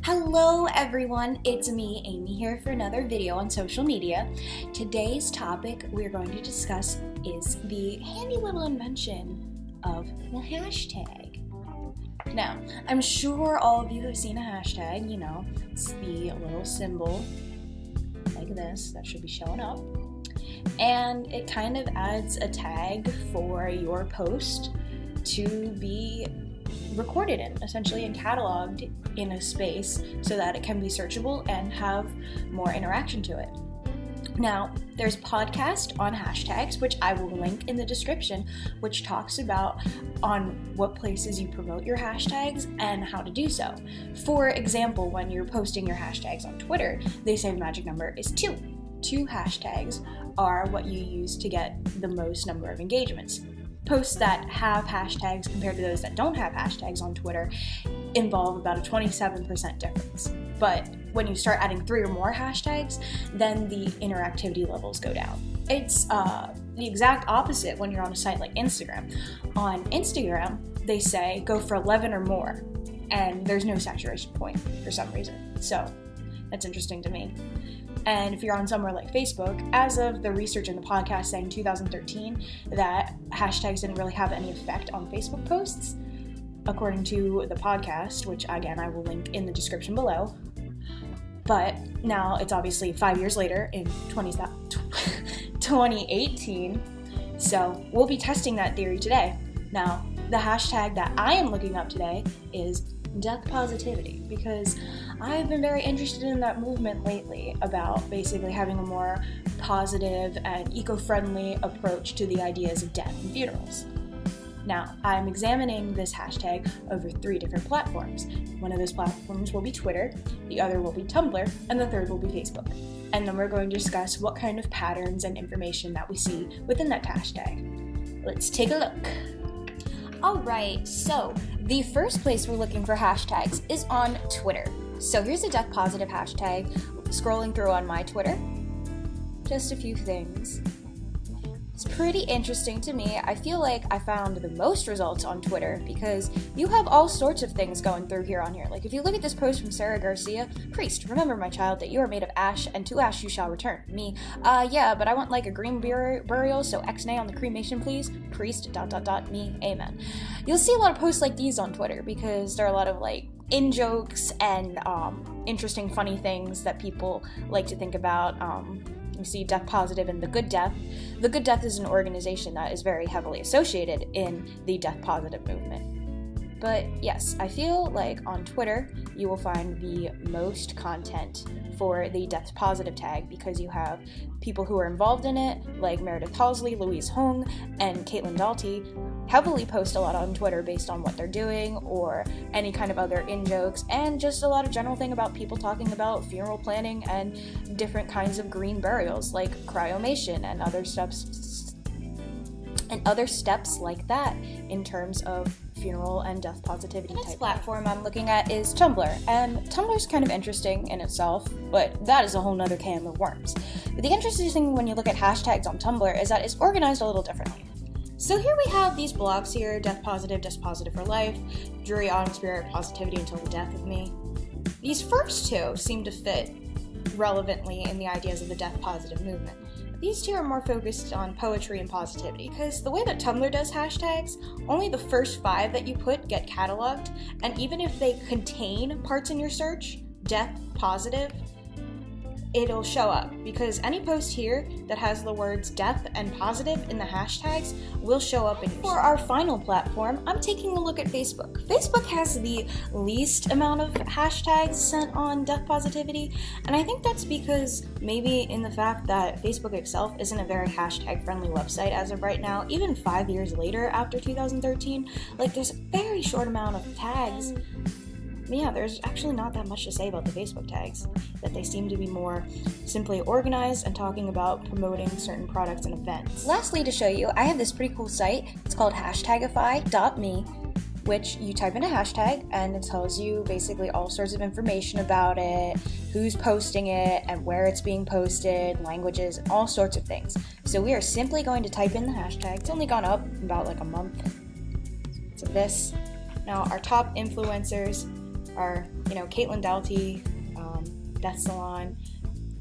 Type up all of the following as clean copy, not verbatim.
Hello everyone, it's me, Amy, here for another video on social media. Today's topic we're going to discuss is the handy little invention of the hashtag. Now, I'm sure all of you have seen a hashtag, it's the little symbol like this that should be showing up. And it kind of adds a tag for your post to be recorded in, essentially, and cataloged in a space so that it can be searchable and have more interaction to it. Now, there's a podcast on hashtags, which I will link in the description, which talks about on what places you promote your hashtags and how to do so. For example, when you're posting your hashtags on Twitter, they say the magic number is 2. 2 hashtags are what you use to get the most number of engagements. Posts that have hashtags compared to those that don't have hashtags on Twitter involve about a 27% difference. But when you start adding 3 or more hashtags, then the interactivity levels go down. It's the exact opposite when you're on a site like Instagram. On Instagram, they say go for 11 or more, and there's no saturation point for some reason. So that's interesting to me. And if you're on somewhere like Facebook, as of the research in the podcast saying 2013, that hashtags didn't really have any effect on Facebook posts, according to the podcast, which again I will link in the description below. But now it's obviously 5 years later in 2018, so we'll be testing that theory today. Now, the hashtag that I am looking up today is death positivity, because I've been very interested in that movement lately about basically having a more positive and eco-friendly approach to the ideas of death and funerals. Now, I'm examining this hashtag over 3 different platforms. One of those platforms will be Twitter, the other will be Tumblr, and the third will be Facebook. And then we're going to discuss what kind of patterns and information that we see within that hashtag. Let's take a look. Alright, so the first place we're looking for hashtags is on Twitter. So here's a death positive hashtag. Scrolling through on my Twitter, just a few things. It's pretty interesting to me. I feel like I found the most results on Twitter because you have all sorts of things going through here on here. Like if you look at this post from Sarah Garcia, priest, remember my child that you are made of ash and to ash you shall return. Me, yeah, but I want like a green burial, so X-nay on the cremation please. Priest, ... me, amen. You'll see a lot of posts like these on Twitter because there are a lot of like in-jokes and interesting funny things that people like to think about. You see Death Positive and The Good Death. The Good Death is an organization that is very heavily associated in the Death Positive movement. But yes, I feel like on Twitter you will find the most content for the Death Positive tag because you have people who are involved in it, like Meredith Halsley, Louise Hung, and Caitlin Dalty, heavily post a lot on Twitter based on what they're doing or any kind of other in-jokes, and just a lot of general thing about people talking about funeral planning and different kinds of green burials like cryomation and other steps like that in terms of funeral and death positivity. The next platform I'm looking at is Tumblr, and Tumblr's kind of interesting in itself, but that is a whole nother can of worms. But the interesting thing when you look at hashtags on Tumblr is that it's organized a little differently. So here we have these blogs here, Death Positive for Life, Drury Autumn Spirit, Positivity Until the Death of Me. These first 2 seem to fit relevantly in the ideas of the death positive movement. These 2 are more focused on poetry and positivity, because the way that Tumblr does hashtags, only the first 5 that you put get cataloged, and even if they contain parts in your search, death positive, it'll show up, because any post here that has the words death and positive in the hashtags will show up in your search. For our final platform, I'm taking a look at Facebook. Facebook has the least amount of hashtags sent on death positivity, and I think that's because maybe in the fact that Facebook itself isn't a very hashtag-friendly website as of right now, even 5 years later after 2013, like there's a very short amount of tags. Yeah, there's actually not that much to say about the Facebook tags, that they seem to be more simply organized and talking about promoting certain products and events. Lastly, to show you, I have this pretty cool site. It's called hashtagify.me, which you type in a hashtag and it tells you basically all sorts of information about it, who's posting it, and where it's being posted, languages, and all sorts of things. So we are simply going to type in the hashtag. It's only gone up about like a month. So this. Now our top influencers, are, Caitlin Doughty, Death Salon,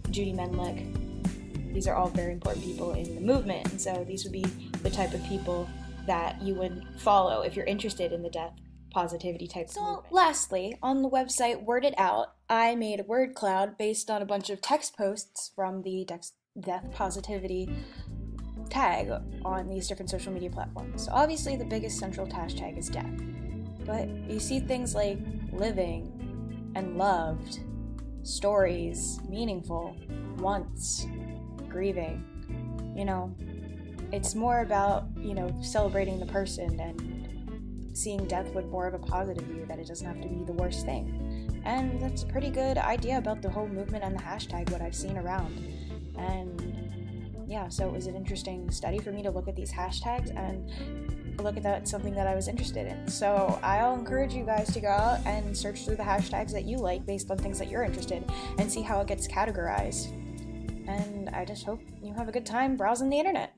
Judy Menlick. These are all very important people in the movement, and so these would be the type of people that you would follow if you're interested in the death positivity type of movement. Lastly, on the website Word It Out, I made a word cloud based on a bunch of text posts from the death positivity tag on these different social media platforms. So obviously the biggest central hashtag is death. But you see things like living and loved, stories, meaningful, once, grieving. It's more about, celebrating the person and seeing death with more of a positive view, that it doesn't have to be the worst thing. And that's a pretty good idea about the whole movement and the hashtag, what I've seen around. And yeah, so it was an interesting study for me to look at these hashtags and look at that, something that I was interested in. So I'll encourage you guys to go out and search through the hashtags that you like based on things that you're interested in and see how it gets categorized. And I just hope you have a good time browsing the internet.